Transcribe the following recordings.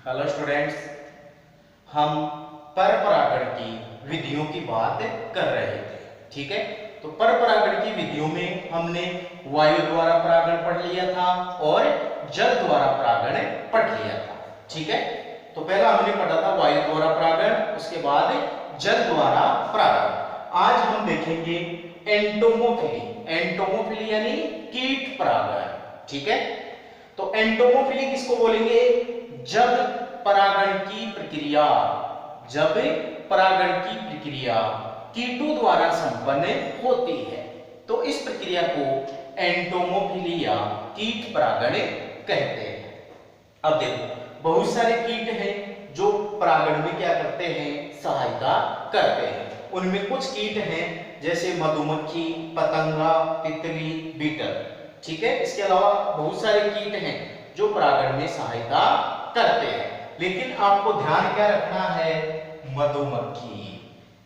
Hello students, हम परपरागण की विधियों की बात कर रहे थे। ठीक है, तो परपरागण की विधियों में हमने वायु द्वारा परागण पढ़ लिया था और जल द्वारा परागण पढ़ लिया था। ठीक है, तो पहला हमने पढ़ा था वायु द्वारा परागण, उसके बाद जल द्वारा परागण। आज हम देखेंगे एंटोमोफिली। एंटोमोफिली यानी कीट परागण। ठीक है, तो एंटोमोफिली किसको बोलेंगे? जब परागण की प्रक्रिया जब परागण की प्रक्रिया कीटों द्वारा संपन्न होती है तो इस प्रक्रिया को एंटोमोफिली या कीट परागण कहते हैं। अब देखो, बहुत सारे कीट हैं जो परागण में क्या करते हैं? सहायता करते हैं। उनमें कुछ कीट हैं जैसे मधुमक्खी, पतंगा, तितली, बीटल। ठीक है, इसके अलावा बहुत सारे कीट हैं जो परागण में सहायता करते हैं, लेकिन आपको ध्यान क्या रखना है? मधुमक्खी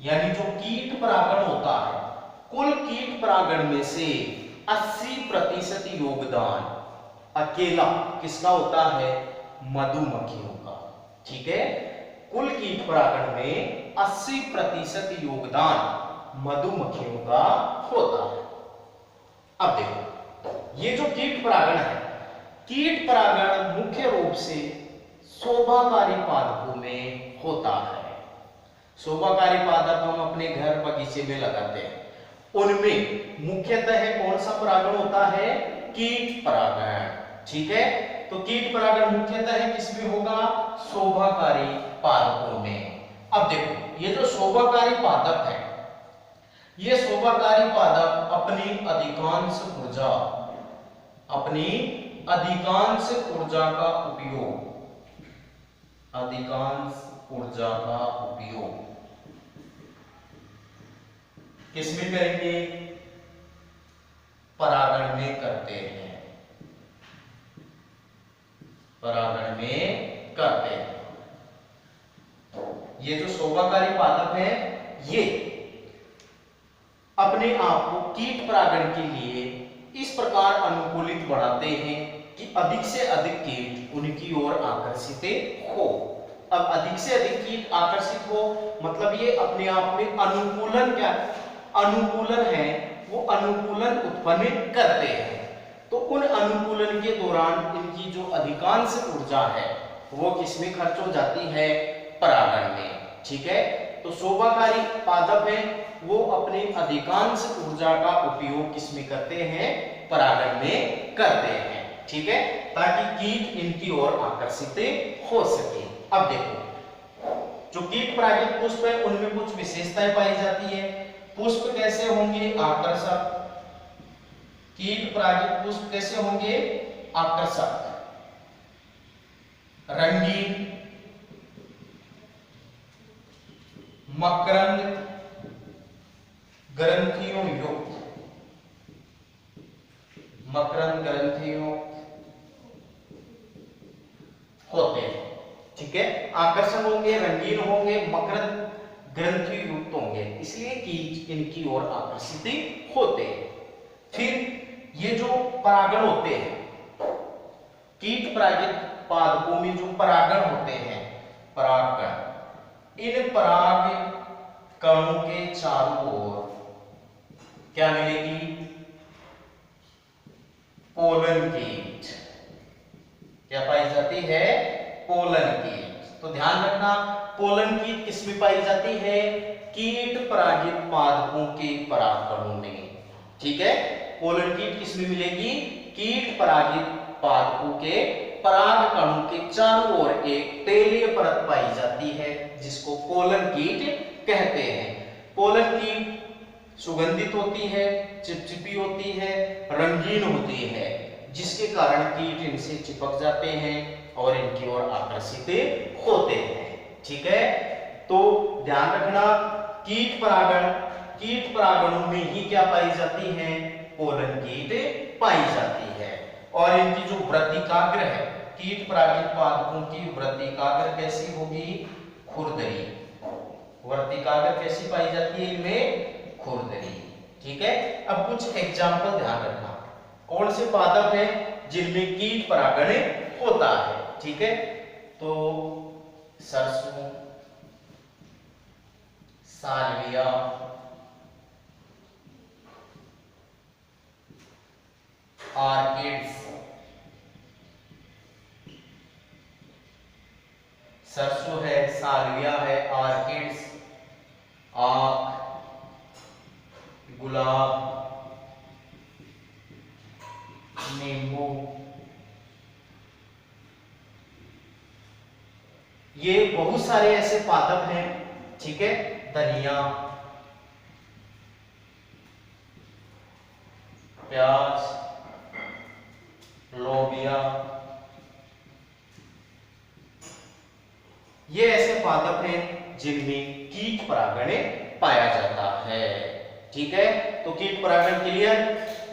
यानी जो कीट परागण होता है, कुल कीट परागण में से 80% योगदान अकेला किसका होता है? मधुमक्खियों का। ठीक है, कुल कीट परागण में 80% योगदान मधुमक्खियों का होता है। अब देखो, ये जो कीट परागण है, कीट परागण मुख्य रूप से शोभाकारी पादपों में होता है। शोभाकारी पादप हम अपने घर बगीचे में लगाते हैं, उनमें मुख्यतः कौन सा परागण होता है? कीट परागण। ठीक है, तो कीट परागण मुख्यतः किसमें होगा? शोभाकारी पादपों में। अब देखो, ये जो शोभाकारी पादप है, ये शोभाकारी पादप अपनी अधिकांश ऊर्जा का उपयोग किसमें करेंगे? परागण में करते हैं। परागण में करते हैं। ये जो शोभाकारी पादप है, ये अपने आप को कीट परागण के लिए इस प्रकार अनुकूलित बनाते हैं कि अधिक से अधिक कीट उनकी ओर आकर्षित हो। अब अधिक से अधिक कीट आकर्षित हो मतलब ये अपने आप में अनुकूलन है, वो अनुकूलन उत्पन्न करते हैं। तो उन अनुकूलन के दौरान इनकी जो अधिकांश ऊर्जा है वो किसमें खर्च हो जाती है? परागण में। ठीक है, तो शोभाकारी पादप है, वो अपने अधिकांश ऊर्जा का उपयोग किसमें करते हैं? परागण में करते हैं। ठीक है, ताकि कीट इनकी ओर आकर्षित हो सके। अब देखो, जो कीट परागित पुष्प है उनमें कुछ विशेषताएं पाई जाती है। पुष्प कैसे होंगे? आकर्षक। कीट परागित पुष्प कैसे होंगे? आकर्षक, रंगीन, मकरंद ग्रंथियों युक्त। मकरंद ग्रंथियों होते हैं। ठीक है, आकर्षक होंगे, रंगीन होंगे, मकरंद ग्रंथि युक्त होंगे, इसलिए कीट इनकी ओर आकर्षित होते हैं। फिर ये जो परागण होते हैं, कीट परागित पादपों में जो परागण होते हैं, परागकण, इन पराग कणों के चारों ओर क्या मिलेगी? पोलन कीट। क्या पाई जाती है? पोलन कीट। तो ध्यान रखना, पोलन कीट किसमें पाई जाती है? कीट परागित पादपों के परागकणों में। ठीक है, पोलन कीट किसमें मिलेगी? कीट परागित पादपों के पराग कणों के चारों ओर एक तेलीय परत पाई जाती है जिसको पोलन कीट कहते हैं। पोलन कीट सुगंधित होती है, चिपचिपी होती है, रंगीन होती है, जिसके कारण कीट इनसे चिपक जाते हैं और इनकी ओर आकर्षित होते हैं। ठीक है, तो ध्यान रखना, कीट परागणों में ही क्या पाई जाती है? पोलन कीट पाई जाती है। और इनकी जो वृत्तिकाग्र है, कीट परागित पादपों की वृत्तिकाग्र कैसी होगी? खुरदरी। वृत्तिकाग्र कैसी पाई जाती है इनमें? खुरदरी। ठीक है, अब कुछ एग्जाम्पल ध्यान रखना, कौन से पादप है जिनमें कीट परागण होता है। ठीक है, तो सरसों, सालविया, ऑर्किड्स, सरसों है, सालविया है, ऑर्किड्स, आक, गुलाब, नींबू, ये बहुत सारे ऐसे पादप हैं, ठीक है। धनिया, प्याज, लोबिया, ये ऐसे पादप हैं जिनमें कीट परागण पाया जाता है, ठीक है। तो कीट परागण के लिए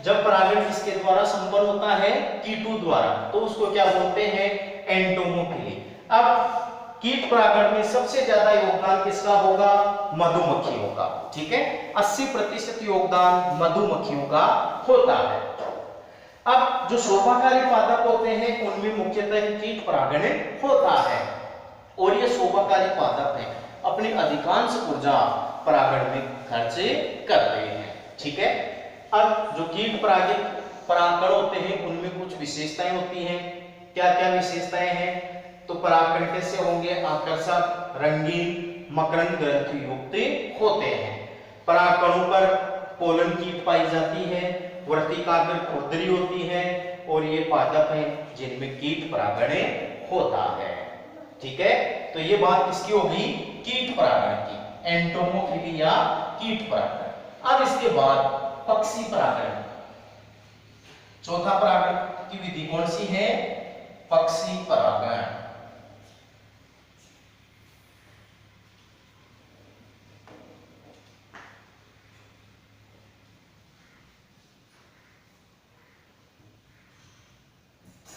जब परागण किसके द्वारा संपन्न होता है, कीटों द्वारा, तो उसको क्या बोलते हैं, एंटोमोफिली। अब कीट परागण में सबसे ज्यादा योगदान किसका होगा, मधुमक्खी होगा, ठीक है। 80% योगदान मधुमक्खियों का होता है। अब जो शोभाकारी पादप होते हैं उनमें मुख्यतः कीट परागण होता है, और ये शोभाकारी पादप है अपनी अधिकांश ऊर्जा परागण में खर्च करते हैं, ठीक है। अब जो कीट परागित परागण होते हैं उनमें कुछ विशेषताएं होती हैं। क्या क्या विशेषताएं हैं, तो परागण कैसे होंगे, आकर्षक, रंगीन, मकरंद ग्रंथि युक्त होते हैं। परागणों पर पोलन कीट पाई जाती है, वर्तिकाग्र खुरदरी होती है, और ये पादप हैं जिनमें कीट परागण होता है, ठीक है। तो ये बात किसकी होगी, कीट परागण की, एंटोमोफिली या कीट परागण। अब इसके बाद पक्षी परागण, चौथा परागण की विधि कौन सी है, पक्षी परागण।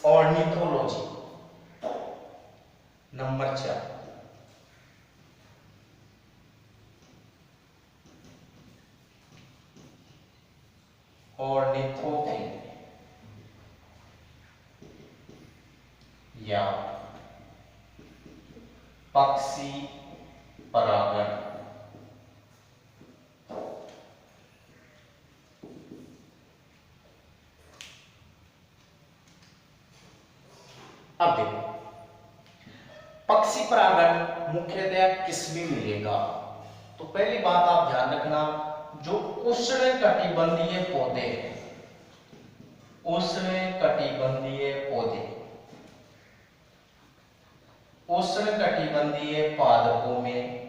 ऑर्निथोलॉजी नंबर 4, ऑर्निथोफिली या पक्षी परागण। अब देखो पक्षी परागण मुख्यतः किसमें मिलेगा, तो पहली बात आप ध्यान रखना, जो उष्ण कटिबंधीय पौधे हैं, उष्ण कटिबंधीय पौधे, उष्ण कटिबंधीय पादपों में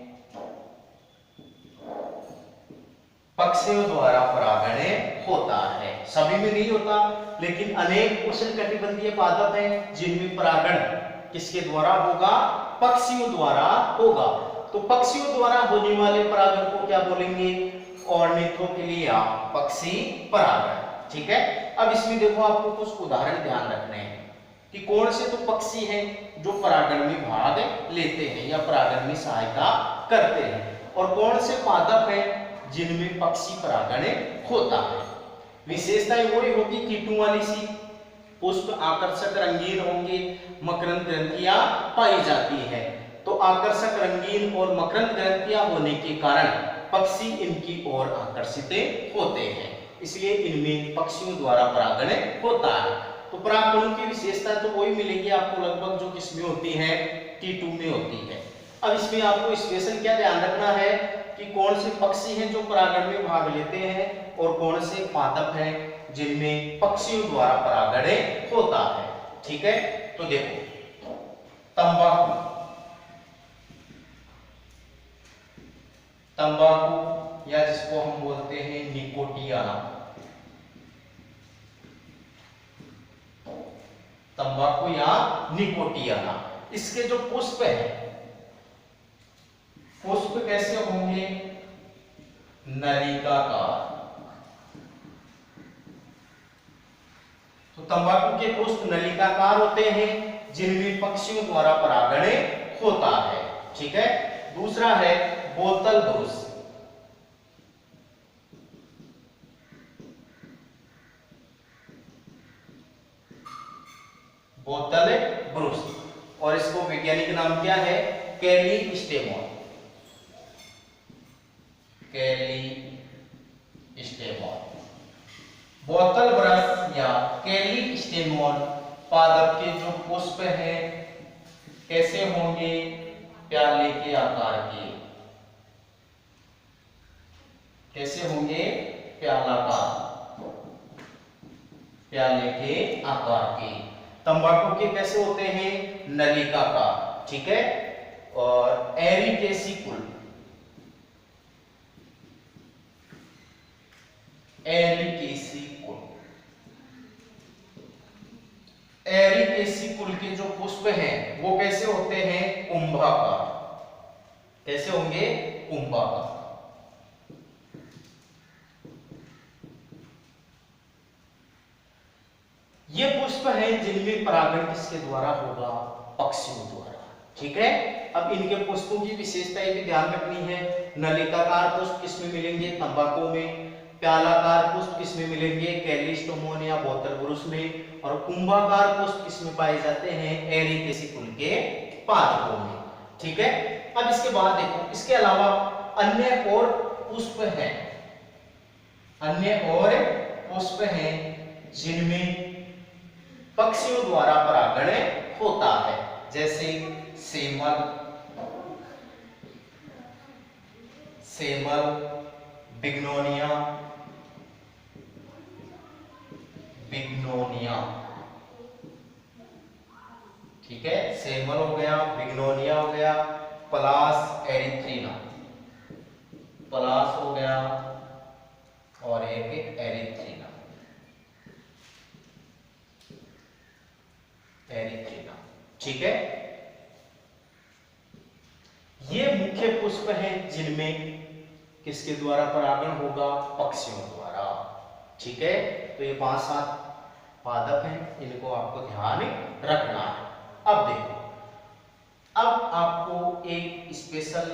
पक्षियों द्वारा परागण होता है। सभी में नहीं होता, लेकिन अनेक उष्ण कटिबंधीय पादप हैं जिनमें परागण किसके द्वारा होगा, पक्षियों द्वारा होगा। तो पक्षियों द्वारा होने वाले परागण को क्या बोलेंगे, ऑर्निथोफिली या पक्षी परागण, ठीक है। अब इसमें देखो आपको कुछ उदाहरण ध्यान रखने हैं कि कौन से तो पक्षी हैं जो परागण में भाग लेते हैं या परागण में सहायता करते हैं, और कौन से पादप हैं जिनमें पक्षी परागण होता है। विशेषताएं वही होगी कीटों वाली सी, पुष्प आकर्षक रंगीन होंगे, मकरंद ग्रंथियां पाई जाती है। तो आकर्षक रंगीन और मकरंद ग्रंथियां होने के कारण पक्षी इनकी ओर आकर्षित होते हैं, इसलिए इनमें पक्षियों द्वारा परागण होता है। तो परागणों की विशेषता तो वही मिलेगी आपको लगभग जो किसमें होती है, कीटों में होती है। अब इसमें आपको स्पेशल क्या ध्यान रखना है कि कौन से पक्षी हैं जो परागण में भाग लेते हैं और कौन से पादप हैं जिनमें पक्षियों द्वारा परागण होता है, ठीक है। तो देखो तंबाकू, तंबाकू या जिसको हम बोलते हैं निकोटियाना, तंबाकू या निकोटियाना, इसके जो पुष्प हैं, पुष्प कैसे होंगे, नलिकाकार। तो तंबाकू के पुष्प नलिकाकार होते हैं जिनमें पक्षियों द्वारा परागण होता है, ठीक है। दूसरा है बोतल ब्रुश, बोतल ब्रुश, और इसको वैज्ञानिक नाम क्या है? कैलिस्टेमोन। कैलिस्टेमोन। बोतल ब्रश या कैलिस्टेमोन पादप के जो पुष्प हैं कैसे होंगे? प्याले के आकार के। कैसे होंगे? प्याले के आकार के। तंबाकू के कैसे होते हैं? नलिकाकार, ठीक है। और एरिकेसिकुल, एरिकेसिकुल के जो पुष्प हैं वो कैसे होते हैं? कुंभाकार। कैसे होंगे? कुंभाकार। ये पुष्प हैं जिनमें परागण किसके द्वारा होगा? पक्षियों द्वारा, ठीक है। अब इनके पुष्पों की विशेषताएं भी ध्यान रखनी है। नलिकाकार पुष्प किसमें मिलेंगे? तंबाकू में। प्यालाकार पुष्प किसमें मिलेंगे? कैलिस्टेमोन या बोतल ब्रुश में। और कुंभाकार पुष्प किसमें पाए जाते हैं? एरिकेसिकुल के पादपों में, ठीक है। अब इसके बाद देखो, इसके अलावा अन्य और पुष्प हैं, जिनमें पक्षियों द्वारा परागण होता है, जैसे सेमल, बिग्नोनिया, ठीक है। सेमल हो गया, बिग्नोनिया हो गया, पलास एरिथ्रीना, पलास हो गया और एक एरिथ्रीना, ठीक है। ये मुख्य पुष्प हैं जिनमें किसके द्वारा परागण होगा? पक्षियों द्वारा, ठीक है। तो ये 5-7 पादप हैं, इनको आपको ध्यान रखना है। अब देखो, अब आपको एक स्पेशल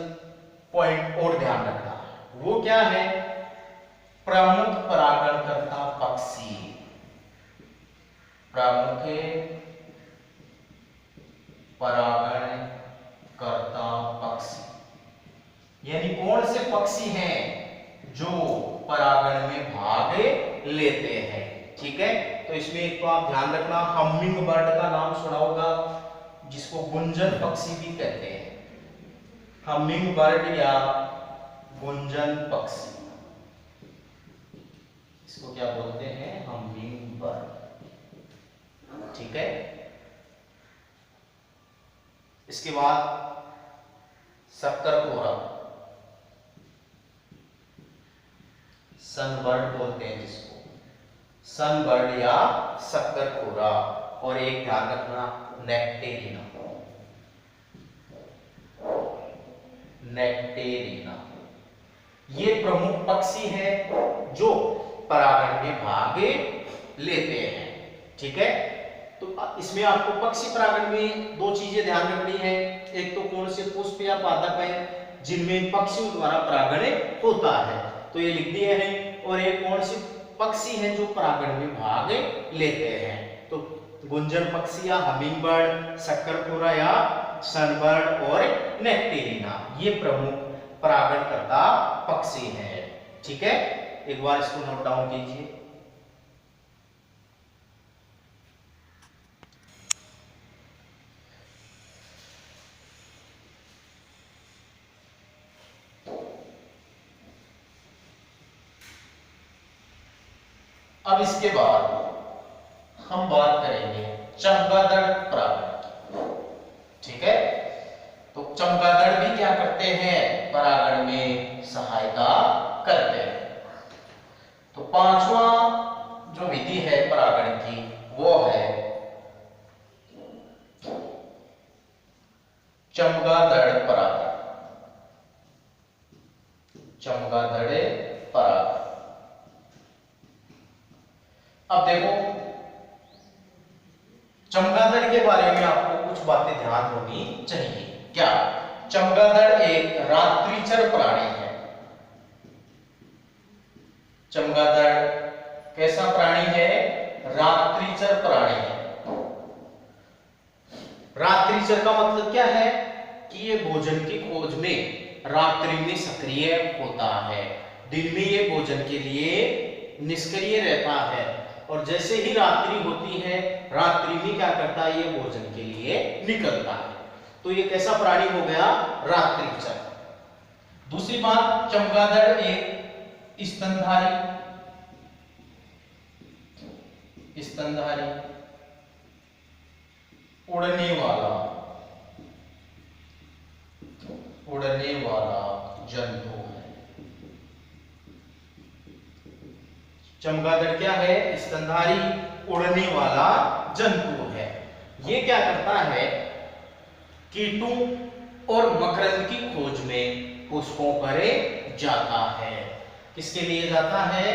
पॉइंट और ध्यान रखना है, वो क्या है? प्रमुख परागणकर्ता पक्षी। प्रमुख परागणकर्ता पक्षी यानी कौन से पक्षी हैं जो परागण में भाग लेते हैं, ठीक है। तो इसमें एक तो आप ध्यान रखना, हमिंग बर्ड का नाम सुना होगा, जिसको गुंजन पक्षी भी कहते हैं। हमिंग बर्ड या गुंजन पक्षी, इसको क्या बोलते हैं? हमिंग बर्ड, ठीक है। इसके बाद शक्करकोरा, सनबर्ड बोलते हैं जिसको, सनबर्ड या शक्करकोरा। और एक ध्यान रखना, नेक्टेरिना, ये प्रमुख पक्षी है जो परागण में भाग लेते हैं, ठीक है। तो इसमें आपको पक्षी परागण में 2 चीजें ध्यान रखनी है। एक तो कौन से पुष्प या पादप है जिनमें पक्षियों द्वारा परागण होता है, तो ये लिख दिए हैं। और एक कौन से पक्षी हैं जो परागण में भाग लेते हैं, तो गुंजन पक्षी या हमिंग बर्ड, शक्करकोरा या सनबर्ड और नेक्टेरिना, ये प्रमुख परागणकर्ता पक्षी हैं, ठीक है। एक बार इसको नोट डाउन कीजिए। अब इसके बाद हम बात करेंगे चमगादड़ परागण, ठीक है। तो चमगादड़ भी क्या करते हैं? परागण में सहायता करते हैं। तो 5वां जो विधि है परागण की वो है चमगादड़ परागण। चमगादड़ परागण। अब देखो, चमगादड़ के बारे में आपको कुछ बातें ध्यान होनी चाहिए। क्या? चमगादड़ एक रात्रिचर प्राणी है। चमगादड़ कैसा प्राणी है? रात्रिचर प्राणी है। रात्रिचर का मतलब क्या है कि ये भोजन की खोज में रात्रि में सक्रिय होता है, दिन में ये भोजन के लिए निष्क्रिय रहता है, और जैसे ही रात्रि होती है रात्रि में क्या करता है, ये भोजन के लिए निकलता है। तो ये कैसा प्राणी हो गया, रात्रिचर। दूसरी बात, चमगादड़ एक स्तनधारी उड़ने वाला जंतु है। चमगादड़ क्या है, स्तनधारी उड़ने वाला जंतु है। ये क्या करता है, कीटों और मकरंद की खोज में पुष्पों पर जाता है। किसके लिए जाता है,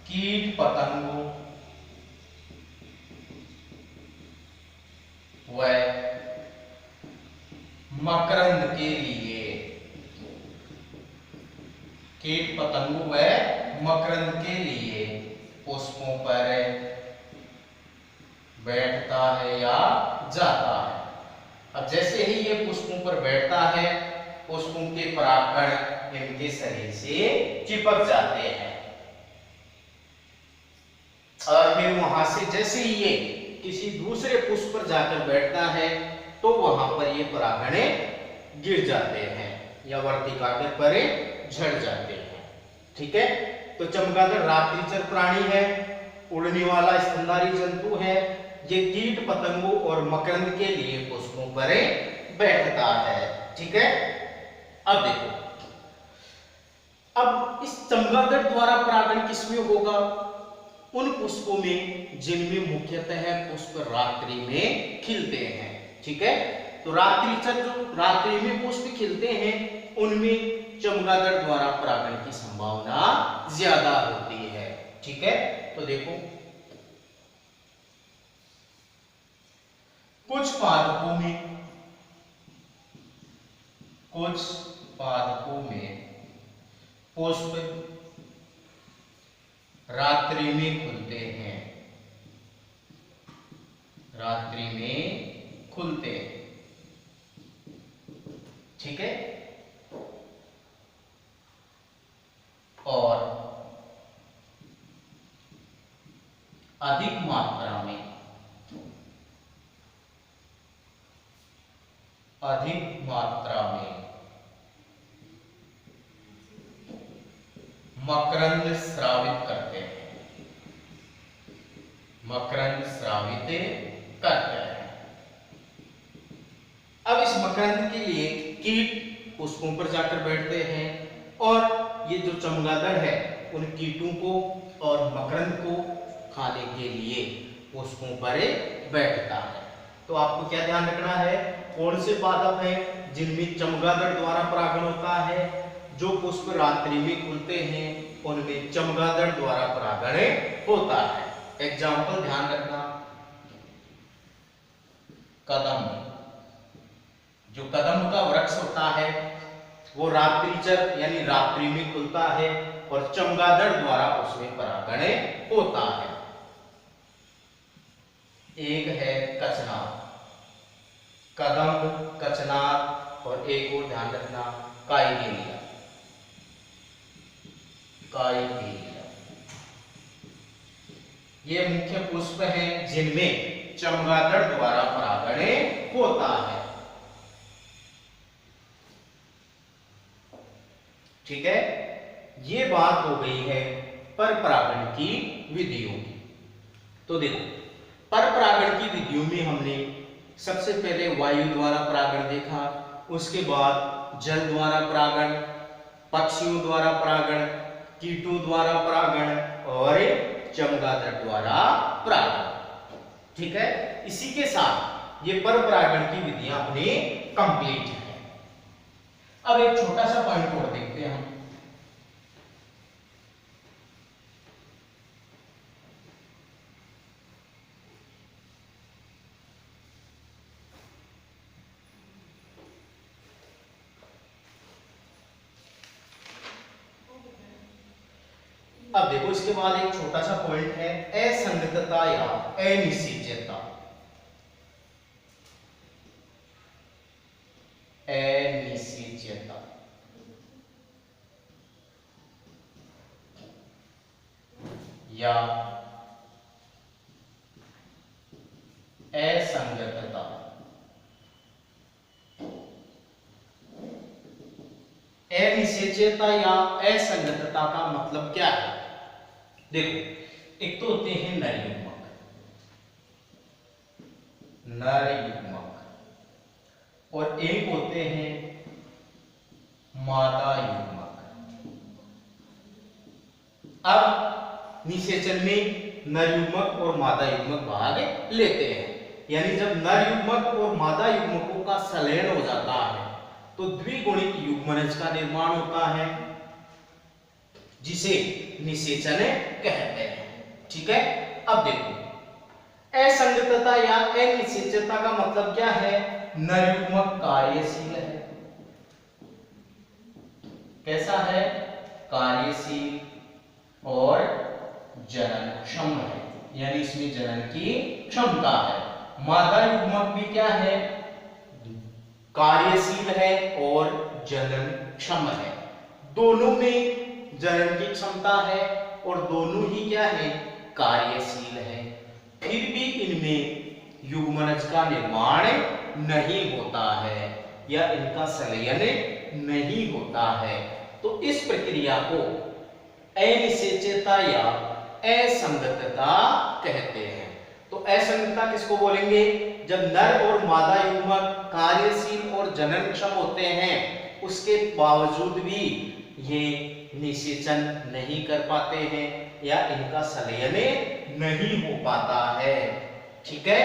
कीट पतंगों व मकरंद के लिए, कीट पतंगों व मकरंद के लिए पुष्पों पर बैठता है या जाता है। अब जैसे ही ये पुष्पों पर बैठता है, पुष्पों के परागकण इनके शरीर से चिपक जाते हैं, और फिर वहां से जैसे ही ये किसी दूसरे पुष्प पर जाकर बैठता है तो वहां पर ये परागकण गिर जाते हैं या वर्तिकाग्र पर झड़ जाते हैं। ठीक है, तो चमगादड़ रात्रिचर प्राणी है, उड़ने वाला स्तनधारी जंतु है। ये कीट पतंगों और मकरंद के लिए पुष्पों पर बैठता है। ठीक है, अब देखो, अब इस चमगादड़ द्वारा परागण किसमें होगा, उन पुष्पों में जिनमें मुख्यतः पुष्प रात्रि में खिलते हैं। ठीक है, तो रात्रिचर जो रात्रि में पुष्प खिलते हैं उनमें चमगादड़ द्वारा परागण की संभावना ज्यादा होती है। ठीक है, तो देखो, कुछ पादपों में पुष्प रात्रि में खुलते हैं, ठीक है, और अधिक मात्रा में मकरंद स्रावित करते हैं, अब इस मकरंद के लिए कीट पुष्पों पर जाकर बैठते हैं, और ये जो चमगादड़ है उन कीटों को और मकरंद को खाने के लिए पुष्पों पर बैठता है। तो आपको क्या ध्यान रखना है, कौन से पादप हैं जिनमें चमगादड़ द्वारा परागण होता है, जो पुष्प रात्रि में खुलते हैं उनमें चमगादड़ द्वारा परागण होता है। एग्जाम्पल ध्यान रखना, कदम, जो कदम का वृक्ष होता है वो रात्रिचर यानी रात्रि में खुलता है और चमगादड़ द्वारा उसमें परागण होता है। एक है कचनार, कदम, कचनार, और एक और ध्यान रखना काइकेलिया। ये मुख्य पुष्प हैं जिनमें चमगादड़ द्वारा परागण होता है। ठीक है, ये बात हो गई है पर परागण की विधियों की। तो देखो, पर परागण की विधियों में हमने सबसे पहले वायु द्वारा परागण देखा, उसके बाद जल द्वारा परागण, पक्षियों द्वारा परागण, कीटों द्वारा परागण और चमगादड़ द्वारा परागण। ठीक है, इसी के साथ ये पर परागण की विधियां अपनी कंप्लीट है। अब एक छोटा सा पॉइंट और देखते हैं हम। अब देखो, इसके बाद एक छोटा सा पॉइंट है असंगतता या अनिश्चितता। या असंगतता। अनिश्चयता या असंगतता का मतलब क्या है? देखो, एक तो होते हैं नर युग्मक, और एक होते हैं मादा युग्मक। अब निषेचन में नर युग्मक और मादा युग्मक भाग लेते हैं, यानी जब नर युग्मक और मादा युग्मकों का संलयन हो जाता है तो द्विगुणित युग्मनज का निर्माण होता है, जिसे निषेचन कहते हैं। ठीक है, अब देखो, असंगतता या अनिश्चितता का मतलब क्या है? नर युग्मक कार्यशील है। कैसा है? कार्यशील और जननक्षम है, यानी इसमें जनन की क्षमता है। मादा युग्मक भी क्या है? कार्यशील है और जननक्षम है। दोनों में जनन की क्षमता है और दोनों ही क्या है? कार्यशील है। फिर भी इनमें युग्मनज का निर्माण नहीं होता है या इनका संलयन नहीं होता है, तो इस प्रक्रिया को अनिश्चयता या असंगतता कहते हैं। तो असंगतता किसको बोलेंगे? जब नर और मादा युग्मक कार्यशील और जननक्षम होते हैं, उसके बावजूद भी ये निषेचन नहीं कर पाते हैं या इनका संलयन नहीं हो पाता है। ठीक है,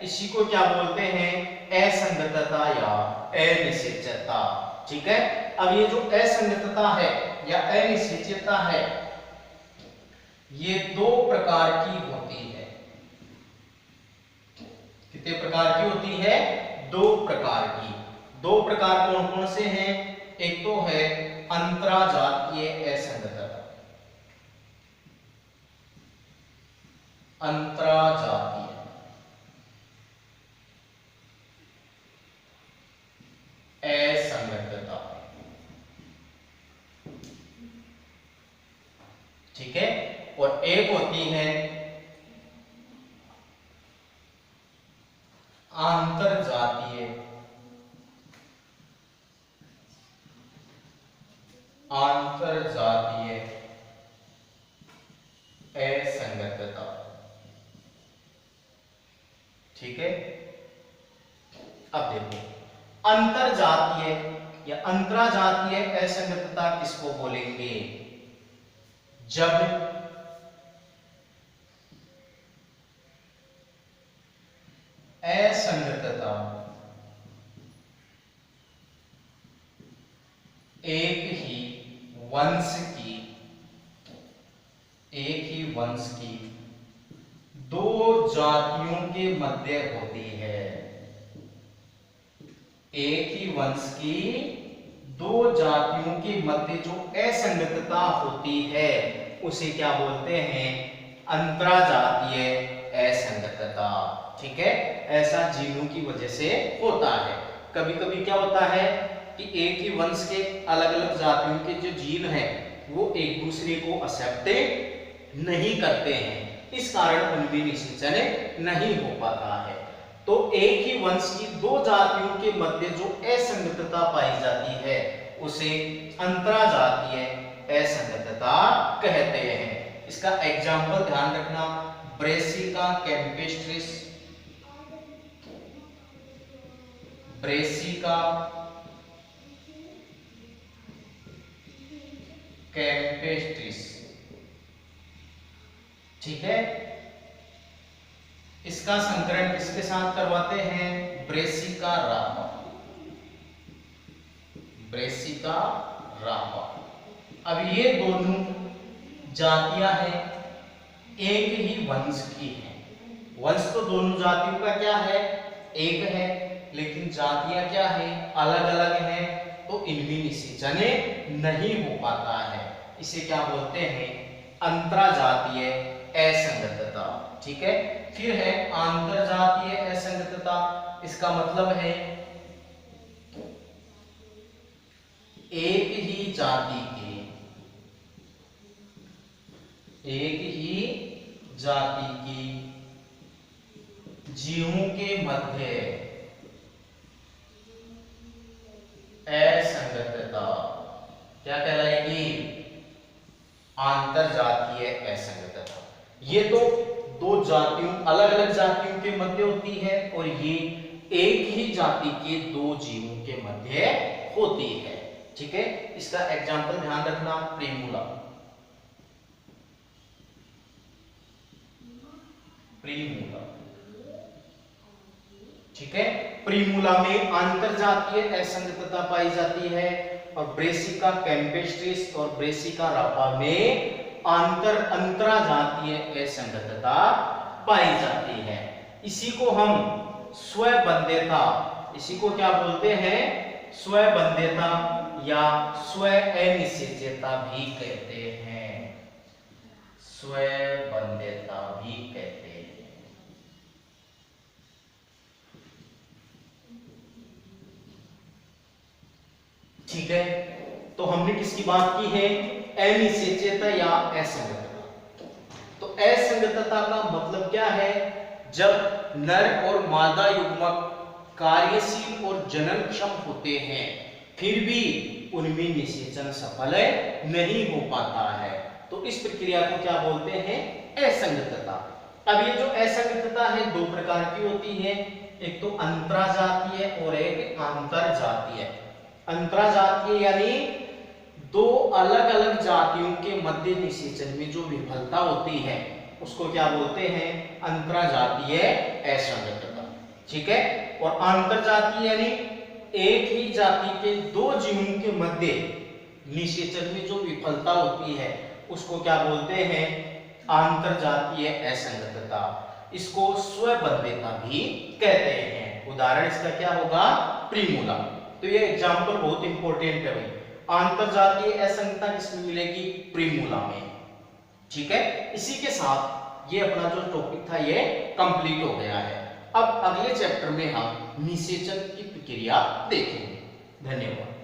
इसी को क्या बोलते हैं? असंगतता या अनिश्चयता। ठीक है, अब ये जो असंगतता है या अनिश्चितता है, ये दो प्रकार की होती है। कितने प्रकार की होती है? दो प्रकार की। दो प्रकार कौन कौन से हैं? एक तो है अंतराजातीय असंगतता, अंतराजातीय असंगतता। ठीक है, और एक होती है आंतरजातीय असंगतता। ठीक है, अब देखो, अंतरजातीय या अंतराजातीय असंगतता किसको बोलेंगे? जब असंगतता एक ही वंश की दो जातियों के मध्य होती है। एक ही वंश की दो जातियों के मध्य जो असंगतता होती है, उसे क्या बोलते हैं? अंतराजातीय असंगतता। ठीक है, ऐसा जीनों की वजह से होता है। कभी कभी क्या होता है कि एक ही वंश के अलग अलग जातियों के जो जीन हैं, वो एक दूसरे को एक्सेप्ट नहीं करते हैं, इस कारण उनमें निषेचन नहीं हो पाता है। तो एक ही वंश की दो जातियों के मध्य जो असंगतता पाई जाती है, उसे अंतराजातीय असंगतता कहते हैं। इसका एग्जाम्पल ध्यान रखना, ब्रेसिका कैम्पेस्ट्रिस, ब्रेसिका कैम्पेस्ट्रिस। ठीक है, इसका संकरण किसके साथ करवाते हैं? ब्रेसिका रापा, ब्रेसिका रापा। अब ये दोनों जातियां हैं, एक ही वंश की हैं। वंश तो दोनों जातियों का क्या है? एक है, लेकिन जातियां क्या है? अलग अलग हैं, तो इनमें निषेचन नहीं हो पाता है। इसे क्या बोलते हैं? अंतराजातीय असंगतता। ठीक है, फिर है आंतरजातीय असंगतता। इसका मतलब है एक ही जाति की जीवों के मध्य असंगतता क्या कहलाएगी? आंतर जातीय असंगतता। ये तो दो जातियों, अलग अलग जातियों के मध्य होती है और ये एक ही जाति के दो जीवों के मध्य होती है। ठीक है, इसका एग्जाम्पल ध्यान रखना, प्रीमूला। प्रीमूला, ठीक है, प्रीमूला में आंतर जातीय असंगतता पाई जाती है और ब्रेसिका कैम्पेस्ट्रिस और ब्रेसिका रापा में अंतरा जातीय असंगतता पाई जाती है। इसी को हम स्वबंध्यता, इसी को क्या बोलते हैं? स्वबंध्यता या स्व अनिषेध्यता भी कहते हैं। स्वबंध्यता भी कहते हैं। ठीक है, तो हमने किसकी बात की है? अनिषेध्यता या असंगतता। तो असंगतता का मतलब क्या है? जब नर और मादा युग्मक कार्यशील और जननक्षम होते हैं फिर भी उनमें निषेचन सफल नहीं हो पाता है, तो इस प्रक्रिया को क्या बोलते हैं? असंगतता। अब ये जो असंगतता है दो प्रकार की होती है, एक तो अंतराजातीय और एक आंतरजातीय। अंतराजातीय यानी दो अलग अलग जातियों के मध्य निषेचन में जो विफलता होती है उसको क्या बोलते हैं? अंतराजातीय असंगतता। ठीक है, और आंतरजातीय यानी एक ही जाति के दो जीवों के मध्य निषेचन में जो विफलता होती है उसको क्या बोलते हैं? आंतरजातीय असंगतता। इसको स्वबंध्यता भी कहते हैं। उदाहरण इसका क्या होगा? प्रीमूला। तो ये एग्जांपल बहुत इंपॉर्टेंट है भाई। आंतरजातीय असंगतता किसमें मिलेगी? प्रीमूला में। ठीक है, इसी के साथ ये अपना जो टॉपिक था ये कंप्लीट हो गया है। अब अगले चैप्टर में हम निषेचन की प्रक्रिया देखेंगे। धन्यवाद।